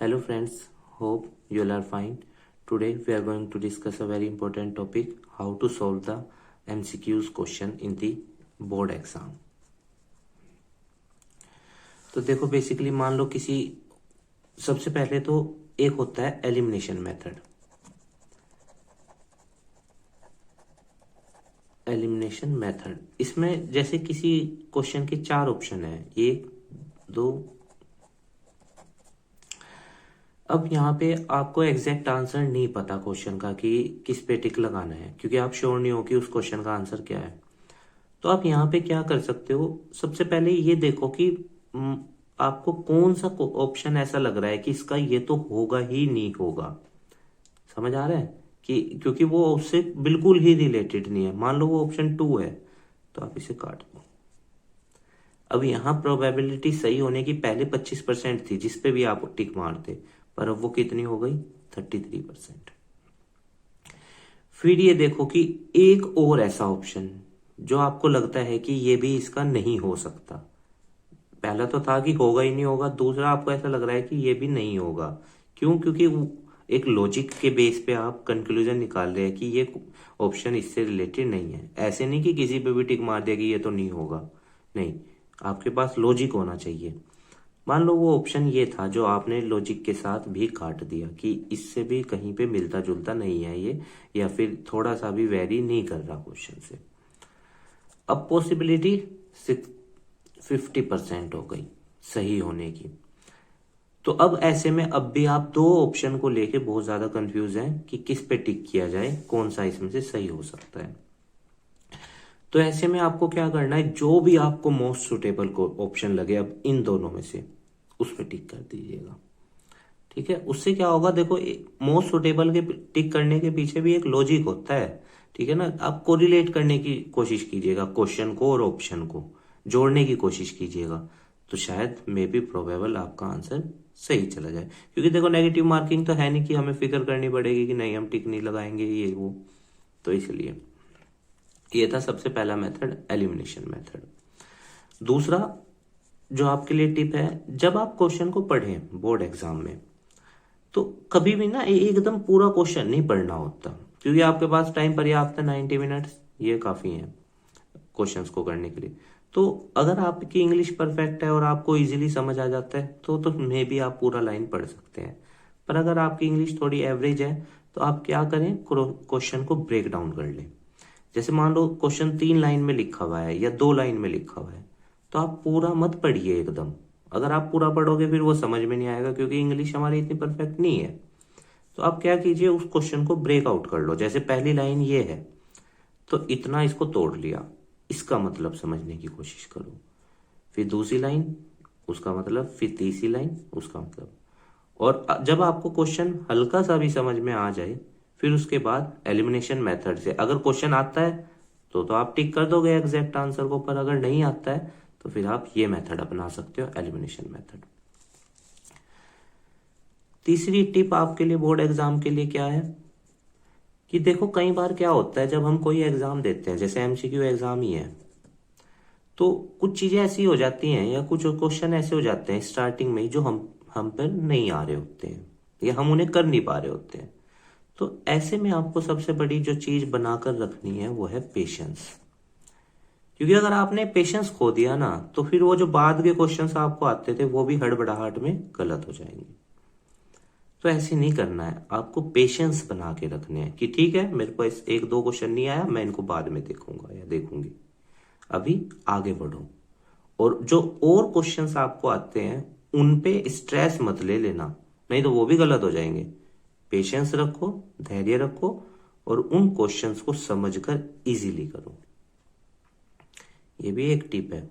Hello friends, hope you all are fine. Today we are going to discuss a very important topic, how to solve the MCQs question in the board exam. तो देखो basically मान लो किसी सबसे पहले तो एक होता है एलिमिनेशन मेथड। एलिमिनेशन मेथड इसमें जैसे किसी क्वेश्चन के 4 ऑप्शन है, 1 2। अब यहाँ पे आपको एग्जैक्ट आंसर नहीं पता क्वेश्चन का कि किस पे टिक लगाना है, क्योंकि आप श्योर नहीं हो कि उस क्वेश्चन का आंसर क्या है। तो आप यहाँ पे क्या कर सकते हो, सबसे पहले ये देखो कि आपको कौन सा ऑप्शन ऐसा लग रहा है कि इसका ये तो होगा ही नहीं होगा। समझ आ रहा है कि क्योंकि वो उससे बिल्कुल ही रिलेटेड नहीं है। मान लो वो ऑप्शन 2 है तो आप इसे काट दो। अब यहाँ प्रोबेबिलिटी सही होने की पहले 25% थी जिसपे भी आप टिक मारते, पर अब वो कितनी हो गई 33%। फिर ये देखो कि एक और ऐसा ऑप्शन जो आपको लगता है कि ये भी इसका नहीं हो सकता। पहला तो था कि होगा ही नहीं होगा, दूसरा आपको ऐसा लग रहा है कि ये भी नहीं होगा। क्यों? क्योंकि एक लॉजिक के बेस पे आप कंक्लूजन निकाल रहे हैं कि ये ऑप्शन इससे रिलेटेड नहीं है। ऐसे नहीं कि किसी पे भी टिक मार दिया कि ये तो नहीं होगा, नहीं, आपके पास लॉजिक होना चाहिए। मान लो वो ऑप्शन ये था जो आपने लॉजिक के साथ भी काट दिया कि इससे भी कहीं पे मिलता जुलता नहीं है ये, या फिर थोड़ा सा भी वेरी नहीं कर रहा क्वेश्चन से। अब पॉसिबिलिटी 50% हो गई सही होने की। तो अब ऐसे में अब भी आप दो ऑप्शन को लेके बहुत ज्यादा कंफ्यूज हैं कि किस पे टिक किया जाए, कौन सा इसमें से सही हो सकता है। तो ऐसे में आपको क्या करना है, जो भी आपको मोस्ट सुटेबल को ऑप्शन लगे अब इन दोनों में से उस पर टिक कर दीजिएगा। ठीक है, उससे क्या होगा, देखो मोस्ट सुटेबल के टिक करने के पीछे भी एक लॉजिक होता है। ठीक है ना, आप कोरिलेट करने की कोशिश कीजिएगा, क्वेश्चन को और ऑप्शन को जोड़ने की कोशिश कीजिएगा, तो शायद मे बी प्रोबेबल आपका आंसर सही चला जाए। क्योंकि देखो नेगेटिव मार्किंग तो है नहीं कि हमें फिक्र करनी पड़ेगी कि नहीं हम टिक नहीं लगाएंगे ये वो। तो इसलिए ये था सबसे पहला मेथड, एलिमिनेशन मेथड। दूसरा जो आपके लिए टिप है, जब आप क्वेश्चन को पढ़ें बोर्ड एग्जाम में तो कभी भी ना एकदम पूरा क्वेश्चन नहीं पढ़ना होता, क्योंकि आपके पास टाइम पर्याप्त है, 90 मिनट्स ये काफी है क्वेश्चंस को करने के लिए। तो अगर आपकी इंग्लिश परफेक्ट है और आपको इजीली समझ आ जाता है तो मे भी आप पूरा लाइन पढ़ सकते हैं। पर अगर आपकी इंग्लिश थोड़ी एवरेज है तो आप क्या करें, क्वेश्चन को ब्रेक डाउन कर लें। जैसे मान लो क्वेश्चन 3 लाइन में लिखा हुआ है या 2 लाइन में लिखा हुआ है, तो आप पूरा मत पढ़िए एकदम। अगर आप पूरा पढ़ोगे फिर वो समझ में नहीं आएगा, क्योंकि इंग्लिश हमारी इतनी परफेक्ट नहीं है। तो आप क्या कीजिए, उस क्वेश्चन को ब्रेक आउट कर लो। जैसे पहली लाइन ये है तो इतना इसको तोड़ लिया, इसका मतलब समझने की कोशिश करो। फिर दूसरी लाइन उसका मतलब, फिर तीसरी लाइन उसका मतलब। और जब आपको क्वेश्चन हल्का सा भी समझ में आ जाए, फिर उसके बाद एलिमिनेशन मेथड से अगर क्वेश्चन आता है तो आप टिक कर दोगे एग्जैक्ट आंसर को, पर अगर नहीं आता है तो फिर आप ये मेथड अपना सकते हो, एलिमिनेशन मेथड। तीसरी टिप आपके लिए बोर्ड एग्जाम के लिए क्या है कि देखो कई बार क्या होता है, जब हम कोई एग्जाम देते हैं, जैसे एमसीक्यू एग्जाम ही है, तो कुछ चीजें ऐसी हो जाती हैं या कुछ क्वेश्चन ऐसे हो जाते हैं स्टार्टिंग में ही जो हम पर नहीं आ रहे होते हैं या हम उन्हें कर नहीं पा रहे होते हैं। तो ऐसे में आपको सबसे बड़ी जो चीज बनाकर रखनी है वो है पेशेंस। क्योंकि अगर आपने पेशेंस खो दिया ना तो फिर वो जो बाद के क्वेश्चंस आपको आते थे वो भी हड़बड़ाहट में गलत हो जाएंगे। तो ऐसे नहीं करना है, आपको पेशेंस बना के रखने हैं कि ठीक है मेरे को एक दो क्वेश्चन नहीं आया, मैं इनको बाद में देखूंगा या देखूंगी, अभी आगे बढ़ो। और जो और क्वेश्चंस आपको आते हैं उन पे स्ट्रेस मत ले लेना, नहीं तो वो भी गलत हो जाएंगे। पेशेंस रखो, धैर्य रखो और उन क्वेश्चंस को समझकर इजीली करो। ये भी एक टिप है,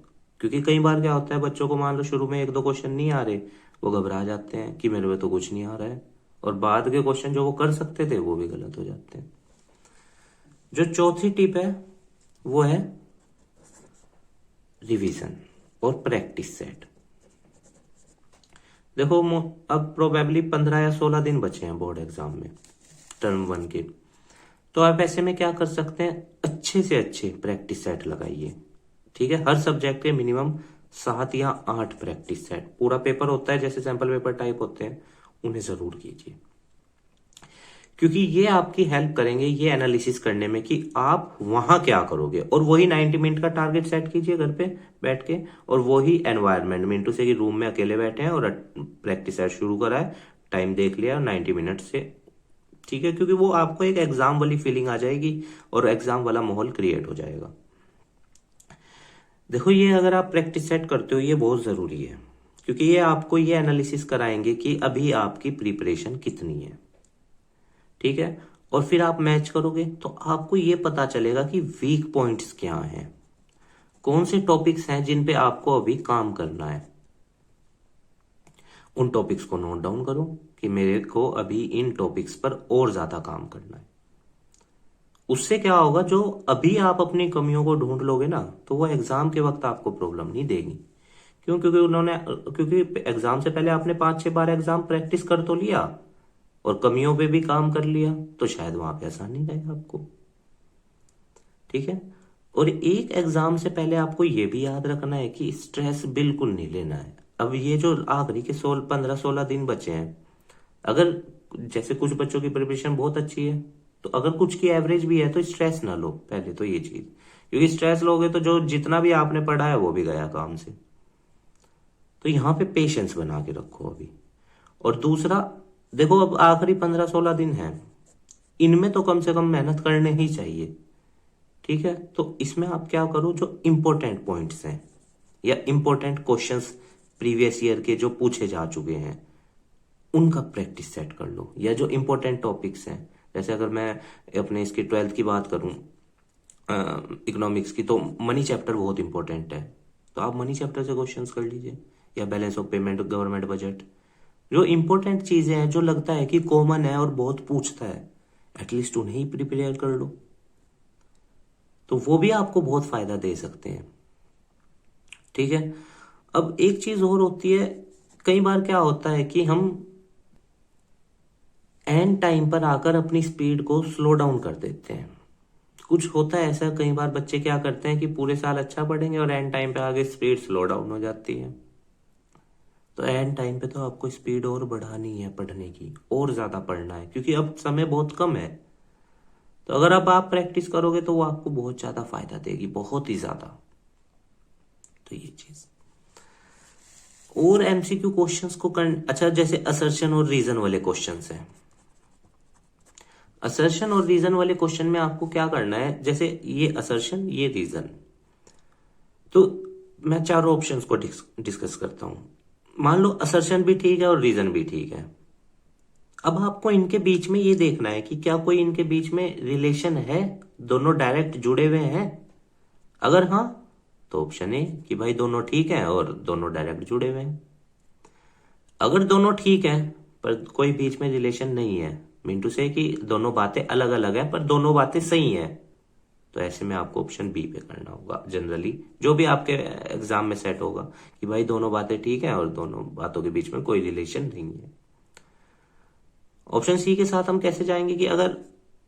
क्योंकि कई बार क्या होता है बच्चों को, मान लो शुरू में एक दो क्वेश्चन नहीं आ रहे, वो घबरा जाते हैं कि मेरे में तो कुछ नहीं आ रहा है, और बाद के क्वेश्चन जो वो कर सकते थे वो भी गलत हो जाते हैं। जो चौथी टिप है वो है रिवीजन और प्रैक्टिस सेट। देखो अब प्रोबेबली 15 या 16 दिन बचे हैं बोर्ड एग्जाम में टर्म 1 के। तो आप ऐसे में क्या कर सकते हैं, अच्छे से अच्छे प्रैक्टिस सेट लगाइए। ठीक है, हर सब्जेक्ट के मिनिमम 7 या 8 प्रैक्टिस सेट। पूरा पेपर होता है जैसे सैंपल पेपर टाइप होते हैं, उन्हें जरूर कीजिए, क्योंकि ये आपकी हेल्प करेंगे ये एनालिसिस करने में कि आप वहां क्या करोगे। और वही 90 मिनट का टारगेट सेट कीजिए घर पे बैठ के, और वही एनवायरनमेंट मिंटू से कि रूम में अकेले बैठे हैं और प्रैक्टिस सेट शुरू करा है, टाइम देख लिया 90 मिनट से, ठीक है, क्योंकि वो आपको एक एग्जाम वाली फीलिंग आ जाएगी और एग्जाम वाला माहौल क्रिएट हो जाएगा। देखो ये अगर आप प्रैक्टिस सेट करते हो ये बहुत जरूरी है, क्योंकि ये आपको ये एनालिसिस कराएंगे कि अभी आपकी प्रिपरेशन कितनी है, ठीक है। और फिर आप मैच करोगे तो आपको ये पता चलेगा कि वीक पॉइंट्स क्या हैं, कौन से टॉपिक्स हैं जिन पे आपको अभी काम करना है। उन टॉपिक्स को नोट डाउन करो कि मेरे को अभी इन टॉपिक्स पर और ज्यादा काम करना है। उससे क्या होगा, जो अभी आप अपनी कमियों को ढूंढ लोगे ना, तो वो एग्जाम के वक्त आपको प्रॉब्लम नहीं देगी। क्यों? क्योंकि एग्जाम से पहले आपने 5-6 बार एग्जाम प्रैक्टिस कर तो लिया और कमियों पे भी काम कर लिया, तो शायद वहां पे आसानी रहे आपको, ठीक है। और एक एग्जाम से पहले आपको ये भी याद रखना है कि स्ट्रेस बिल्कुल नहीं लेना है। अब ये जो आखिरी के 15-16 दिन बचे हैं, अगर जैसे कुछ बच्चों की प्रिपरेशन बहुत अच्छी है, तो अगर कुछ की एवरेज भी है तो स्ट्रेस ना लो, पहले तो ये चीज, क्योंकि स्ट्रेस लोगे तो जो जितना भी आपने पढ़ा है वो भी गया काम से। तो यहाँ पे पेशेंस बना के रखो अभी। और दूसरा, देखो अब आखिरी 15-16 दिन है, इनमें तो कम से कम मेहनत करने ही चाहिए, ठीक है। तो इसमें आप क्या करो, जो इंपॉर्टेंट पॉइंट्स हैं या इंपॉर्टेंट क्वेश्चंस प्रीवियस ईयर के जो पूछे जा चुके हैं उनका प्रैक्टिस सेट कर लो, या जो इंपॉर्टेंट टॉपिक्स हैं। जैसे अगर मैं अपने इसकी 12th की बात करूं, इकोनॉमिक्स की, तो मनी चैप्टर बहुत इंपॉर्टेंट है, तो आप मनी चैप्टर से क्वेश्चंस कर लीजिए, या balance of payment, government budget, जो इंपॉर्टेंट चीजें हैं जो लगता है कि कॉमन है और बहुत पूछता है, एटलीस्ट उन्हें ही प्रिपेयर कर लो, तो वो भी आपको बहुत फायदा दे सकते हैं, ठीक है। अब एक चीज और होती है, कई बार क्या होता है कि हम एंड टाइम पर आकर अपनी स्पीड को स्लो डाउन कर देते हैं। कुछ होता है ऐसा, कई बार बच्चे क्या करते हैं कि पूरे साल अच्छा पढ़ेंगे और एंड टाइम पे आगे स्पीड स्लो डाउन हो जाती है। तो एंड टाइम पे तो आपको स्पीड और बढ़ानी है पढ़ने की, और ज्यादा पढ़ना है, क्योंकि अब समय बहुत कम है। तो अगर अब आप प्रैक्टिस करोगे तो वो आपको बहुत ज्यादा फायदा देगी, बहुत ही ज्यादा। तो ये चीज, और एमसीक्यू क्वेश्चंस को अच्छा, जैसे असर्शन और रीजन वाले क्वेश्चंस हैं, असर्शन और रीजन वाले क्वेश्चन में आपको क्या करना है, जैसे ये असर्शन ये रीजन, तो मैं चारों ऑप्शंस को डिस्कस करता हूं। मान लो असर्शन भी ठीक है और रीजन भी ठीक है, अब आपको इनके बीच में ये देखना है कि क्या कोई इनके बीच में रिलेशन है, दोनों डायरेक्ट जुड़े हुए हैं। अगर हाँ, तो ऑप्शन ए कि भाई दोनों ठीक है और दोनों डायरेक्ट जुड़े हुए हैं। अगर दोनों ठीक है पर कोई बीच में रिलेशन नहीं है, मीन टू से कि दोनों बातें अलग अलग है पर दोनों बातें सही है, तो ऐसे में आपको ऑप्शन बी पे करना होगा। जनरली जो भी आपके एग्जाम में सेट होगा कि भाई दोनों बातें ठीक है और दोनों बातों के बीच में कोई रिलेशन नहीं है। ऑप्शन सी के साथ हम कैसे जाएंगे कि अगर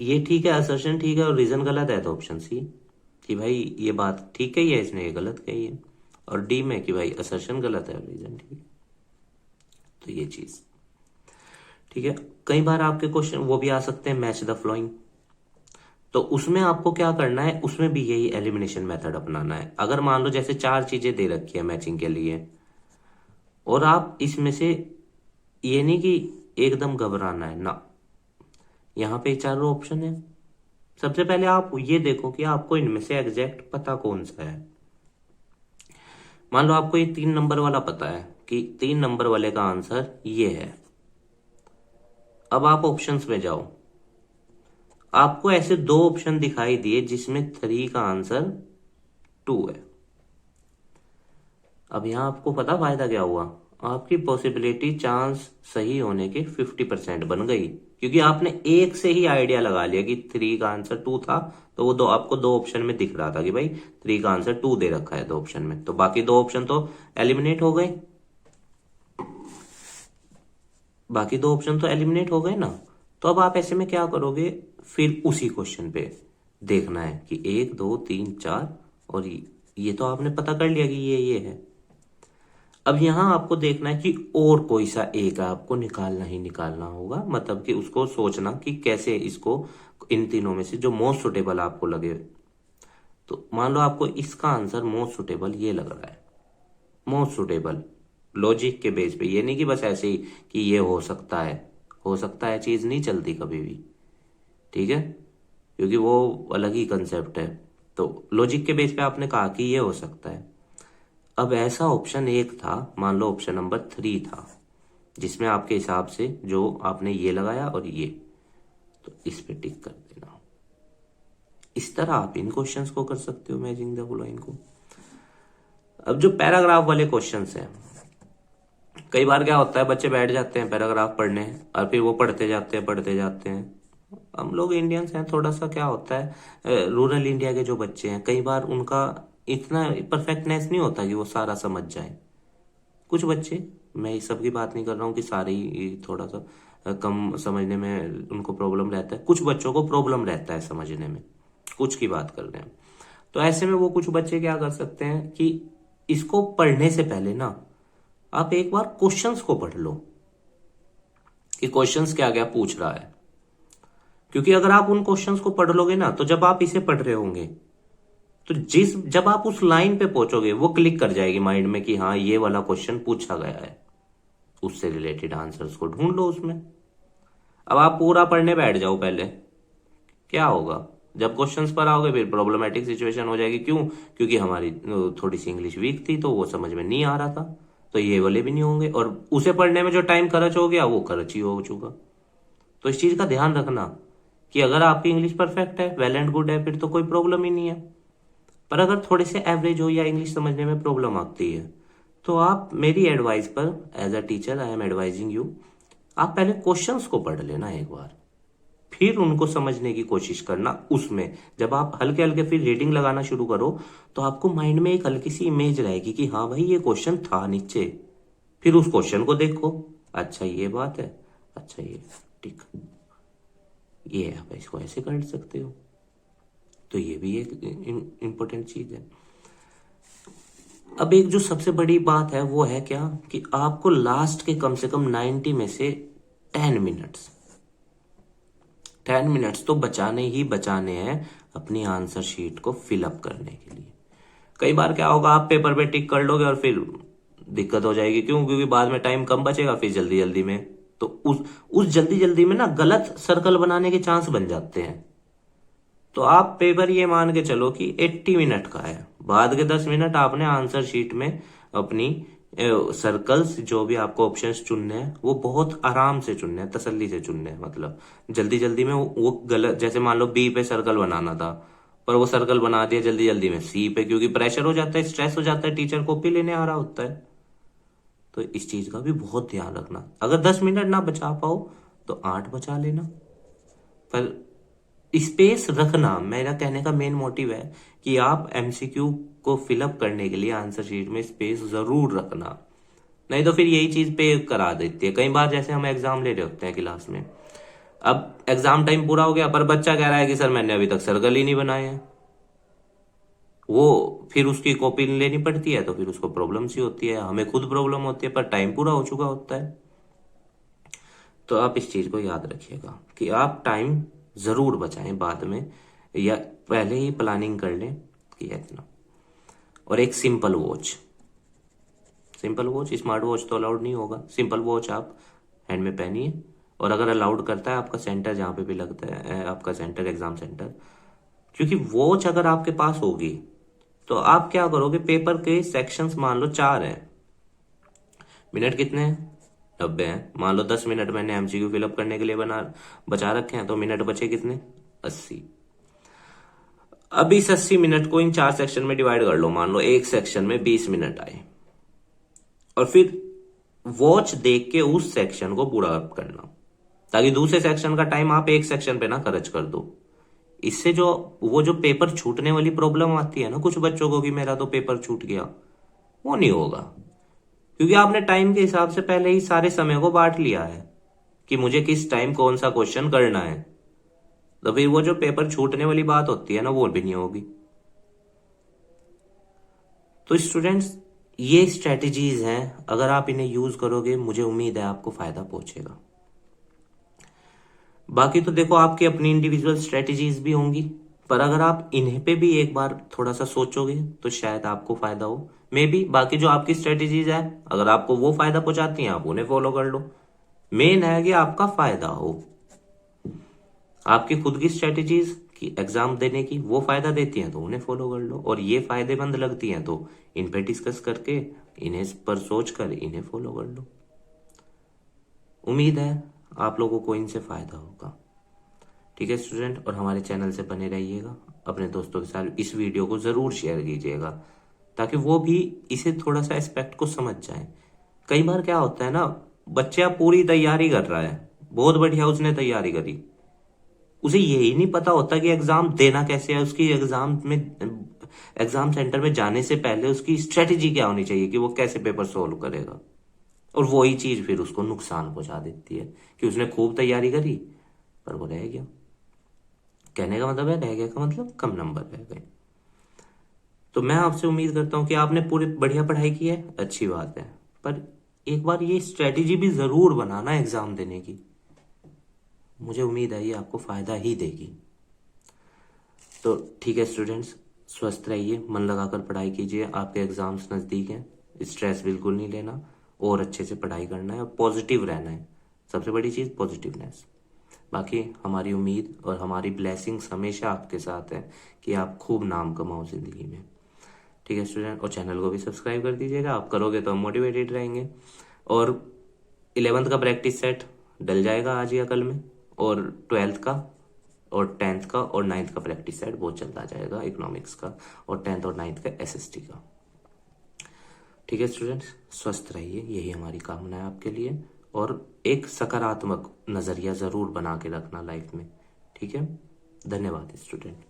ये ठीक है, असर्शन ठीक है और रीजन गलत है, तो ऑप्शन सी कि भाई ये बात ठीक कही है इसने, ये गलत कही है। और डी में कि भाई असर्शन गलत है और रीजन ठीक है। तो ये चीज ठीक है। कई बार आपके क्वेश्चन वो भी आ सकते हैं, मैच द फ्लोइंग, तो उसमें आपको क्या करना है, उसमें भी यही एलिमिनेशन मेथड अपनाना है। अगर मान लो जैसे 4 चीजें दे रखी है मैचिंग के लिए, और आप इसमें से, ये नहीं कि एकदम घबराना है ना, यहाँ पे 4 ऑप्शन है। सबसे पहले आप ये देखो कि आपको इनमें से एग्जैक्ट पता कौन सा है। मान लो आपको ये 3 नंबर वाला पता है कि 3 नंबर वाले का आंसर ये है। अब आप ऑप्शंस में जाओ, आपको ऐसे 2 ऑप्शन दिखाई दिए जिसमें 3 का आंसर 2 है। अब यहां आपको पता फायदा क्या हुआ, आपकी पॉसिबिलिटी चांस सही होने के 50% बन गई, क्योंकि आपने एक से ही आइडिया लगा लिया कि 3 का आंसर 2 था, तो वो आपको 2 ऑप्शन में दिख रहा था कि भाई 3 का आंसर 2 दे रखा है 2 ऑप्शन में, तो बाकी 2 ऑप्शन तो एलिमिनेट हो गए। बाकी 2 ऑप्शन तो एलिमिनेट हो गए ना। तो अब आप ऐसे में क्या करोगे, फिर उसी क्वेश्चन पे देखना है कि 1 2 3 4, और ये तो आपने पता कर लिया कि ये है। अब यहां आपको देखना है कि और कोई सा एक आपको निकालना ही निकालना होगा, मतलब कि उसको सोचना कि कैसे इसको इन तीनों में से जो मोस्ट सुटेबल आपको लगे। तो मान लो आपको इसका आंसर मोस्ट सुटेबल ये लग रहा है, मोस्ट सुटेबल लॉजिक के बेस पे, ये नहीं कि बस ऐसे ही कि ये हो सकता है। हो सकता है चीज नहीं चलती कभी भी, ठीक है, क्योंकि वो अलग ही कंसेप्ट है। तो लॉजिक के बेस पे आपने कहा कि ये हो सकता है। अब ऐसा ऑप्शन एक था, मान लो ऑप्शन नंबर 3 था, जिसमें आपके हिसाब से जो आपने ये लगाया और ये, तो इस पे टिक कर देना। इस तरह आप इन क्वेश्चंस को कर सकते हो, मैचिंग द फॉलोइंग को। अब जो पैराग्राफ वाले क्वेश्चंस हैं, कई बार क्या होता है बच्चे बैठ जाते हैं पैराग्राफ पढ़ने और फिर वो पढ़ते जाते हैं। हम लोग इंडियंस हैं, थोड़ा सा क्या होता है, रूरल इंडिया के जो बच्चे हैं कई बार उनका इतना परफेक्टनेस नहीं होता कि वो सारा समझ जाए। कुछ बच्चे, मैं इस सब की बात नहीं कर रहा हूँ कि सारे ही थोड़ा सा कम समझने में उनको प्रॉब्लम रहता है, कुछ बच्चों को प्रॉब्लम रहता है समझने में, कुछ की बात कर रहे हैं। तो ऐसे में वो कुछ बच्चे क्या कर सकते हैं कि इसको पढ़ने से पहले ना आप एक बार क्वेश्चंस को पढ़ लो कि क्वेश्चंस क्या क्या पूछ रहा है। क्योंकि अगर आप उन क्वेश्चंस को पढ़ लोगे ना, तो जब आप इसे पढ़ रहे होंगे तो जब आप उस लाइन पे पहुंचोगे वो क्लिक कर जाएगी माइंड में कि हाँ ये वाला क्वेश्चन पूछा गया है, उससे रिलेटेड आंसर्स को ढूंढ लो उसमें। अब आप पूरा पढ़ने बैठ जाओ पहले, क्या होगा जब क्वेश्चंस पर आओगे फिर प्रॉब्लमेटिक सिचुएशन हो जाएगी। क्यों? क्योंकि हमारी थोड़ी सी इंग्लिश वीक थी तो वो समझ में नहीं आ रहा था, तो ये वाले भी नहीं होंगे, और उसे पढ़ने में जो टाइम खर्च हो गया वो खर्च ही हो चुका। तो इस चीज का ध्यान रखना कि अगर आपकी इंग्लिश परफेक्ट है, वेल एंड गुड है, फिर तो कोई प्रॉब्लम ही नहीं है। पर अगर थोड़े से एवरेज हो या इंग्लिश समझने में प्रॉब्लम आती है, तो आप मेरी एडवाइस पर, as a teacher I am advising you, आप पहले क्वेश्चंस को पढ़ लेना एक बार, फिर उनको समझने की कोशिश करना। उसमें जब आप हल्के हल्के फिर रीडिंग लगाना शुरू करो तो आपको माइंड में एक हल्की सी इमेज रहेगी कि हाँ भाई ये क्वेश्चन था नीचे, फिर उस क्वेश्चन को देखो, अच्छा ये बात है, अच्छा ये ठीक, ये आप इसको ऐसे कर सकते हो। तो ये भी एक इंपॉर्टेंट चीज है। अब एक जो सबसे बड़ी बात है वो है क्या कि आपको लास्ट के कम से कम 90 में से 10 मिनट्स तो बचाने ही बचाने हैं अपनी आंसर शीट को फिलअप करने के लिए। कई बार क्या होगा, आप पेपर पे टिक कर लोगे और फिर दिक्कत हो जाएगी। क्यों? क्योंकि बाद में टाइम कम बचेगा, फिर जल्दी जल्दी में तो उस जल्दी जल्दी में ना गलत सर्कल बनाने के चांस बन जाते हैं। तो आप पेपर ये मान के चलो कि 80 मिनट का है, बाद के 10 मिनट आपने आंसर शीट में अपनी सर्कल्स, जो भी आपको ऑप्शंस चुनने हैं वो बहुत आराम से चुनने हैं, तसल्ली से चुनने हैं। मतलब जल्दी जल्दी में वो गलत, जैसे मान लो बी पे सर्कल बनाना था पर वो सर्कल बना दिया जल्दी जल्दी में सी पे, क्योंकि प्रेशर हो जाता है, स्ट्रेस हो जाता है, टीचर कॉपी लेने आ रहा होता है। तो इस चीज का भी बहुत ध्यान रखना। अगर 10 मिनट ना बचा पाओ तो 8 बचा लेना, पर स्पेस रखना। मेरा कहने का मेन मोटिव है कि आप एमसीक्यू को फिलअप करने के लिए आंसर शीट में स्पेस जरूर रखना, नहीं तो फिर यही चीज पे करा देती है। कई बार जैसे हम एग्जाम ले रहे होते हैं क्लास में, अब एग्जाम टाइम पूरा हो गया पर बच्चा कह रहा है कि सर मैंने अभी तक सर्कल ही नहीं बनाए हैं, वो फिर उसकी कॉपी लेनी पड़ती है, तो फिर उसको प्रॉब्लम सी होती है, हमें खुद प्रॉब्लम होती है, पर टाइम पूरा हो चुका होता है। तो आप इस चीज को याद रखिएगा कि आप टाइम जरूर बचाएं बाद में, या पहले ही प्लानिंग कर लें कि इतना। और एक सिंपल वॉच, स्मार्ट वॉच तो अलाउड नहीं होगा, सिंपल वॉच आप हैंड में पहनिए। और अगर अलाउड करता है आपका सेंटर, जहां पे भी लगता है आपका सेंटर, एग्जाम सेंटर, क्योंकि वॉच अगर आपके पास होगी तो आप क्या करोगे, पेपर के सेक्शंस मान लो 4 हैं, मिनट कितने हैं, 90 हैं। मान लो 10 मिनट मैंने एमसीक्यू फिलअप करने के लिए बचा रखे हैं, तो मिनट बचे कितने, 80। अब इस 80 मिनट को इन 4 सेक्शन में डिवाइड कर लो। मान लो एक सेक्शन में 20 मिनट आए, और फिर वॉच देख के उस सेक्शन को पूरा अप करना, ताकि दूसरे सेक्शन का टाइम आप एक सेक्शन पे ना खर्च कर दो। इससे जो पेपर छूटने वाली प्रॉब्लम आती है ना कुछ बच्चों को कि मेरा तो पेपर छूट गया, वो नहीं होगा, क्योंकि आपने टाइम के हिसाब से पहले ही सारे समय को बांट लिया है कि मुझे किस टाइम कौन सा क्वेश्चन करना है। तो फिर वो जो पेपर छूटने वाली बात होती है ना, वो भी नहीं होगी। तो स्टूडेंट्स, ये स्ट्रेटजीज हैं, अगर आप इन्हें यूज करोगे मुझे उम्मीद है आपको फायदा पहुंचेगा। बाकी तो देखो आपकी अपनी इंडिविजुअल स्ट्रेटजीज भी होंगी, पर अगर आप इन्हें पे भी एक बार थोड़ा सा सोचोगे तो शायद आपको फायदा हो। मे बी बाकी जो आपकी स्ट्रेटजीज है, अगर आपको वो फायदा पहुंचाती हैं आप उन्हें फॉलो कर लो। मेन है कि आपका फायदा हो। आपकी खुद की स्ट्रेटजीज की एग्जाम देने की वो फायदा देती हैं तो उन्हें फॉलो कर लो, और ये फायदेमंद लगती हैं तो इन पे डिस्कस करके इन्हें पर सोच कर इन्हें फॉलो कर लो। उम्मीद है आप लोगों को इनसे फायदा होगा। ठीक है स्टूडेंट, और हमारे चैनल से बने रहिएगा। अपने दोस्तों के साथ इस वीडियो को जरूर शेयर कीजिएगा ताकि वो भी इसे थोड़ा सा एस्पेक्ट को समझ जाए। कई बार क्या होता है ना, बच्चा पूरी तैयारी कर रहा है, बहुत बढ़िया उसने तैयारी करी, उसे यही नहीं पता होता कि एग्जाम देना कैसे है। उसकी एग्जाम सेंटर में जाने से पहले उसकी स्ट्रेटेजी क्या होनी चाहिए कि वो कैसे पेपर सोल्व करेगा। और वही चीज फिर उसको नुकसान पहुंचा देती है कि उसने खूब तैयारी करी पर वो रह गया। कहने का मतलब है, रह गया का मतलब कम नंबर रह गए। तो मैं आपसे उम्मीद करता हूं कि आपने पूरी बढ़िया पढ़ाई की है, अच्छी बात है, पर एक बार ये स्ट्रेटेजी भी जरूर बनाना एग्जाम देने की। मुझे उम्मीद है ये आपको फायदा ही देगी। तो ठीक है स्टूडेंट्स, स्वस्थ रहिए, मन लगाकर पढ़ाई कीजिए। आपके एग्जाम्स नज़दीक हैं, स्ट्रेस बिल्कुल नहीं लेना और अच्छे से पढ़ाई करना है और पॉजिटिव रहना है। सबसे बड़ी चीज़ पॉजिटिवनेस। बाकी हमारी उम्मीद और हमारी ब्लेसिंग्स हमेशा आपके साथ है कि आप खूब नाम कमाओ ज़िंदगी में। ठीक है स्टूडेंट, और चैनल को भी सब्सक्राइब कर दीजिएगा। आप करोगे तो हम मोटिवेटेड रहेंगे। और 11th का प्रैक्टिस सेट डल जाएगा आज या कल में, और 12th का और 10th का और 9th का प्रैक्टिस सेट वो चलता जाएगा, इकोनॉमिक्स का और 10th और 9th का एसएसटी का। ठीक है स्टूडेंट्स, स्वस्थ रहिए, यही हमारी कामना है आपके लिए। और एक सकारात्मक नज़रिया ज़रूर बना के रखना लाइफ में। ठीक है, धन्यवाद स्टूडेंट।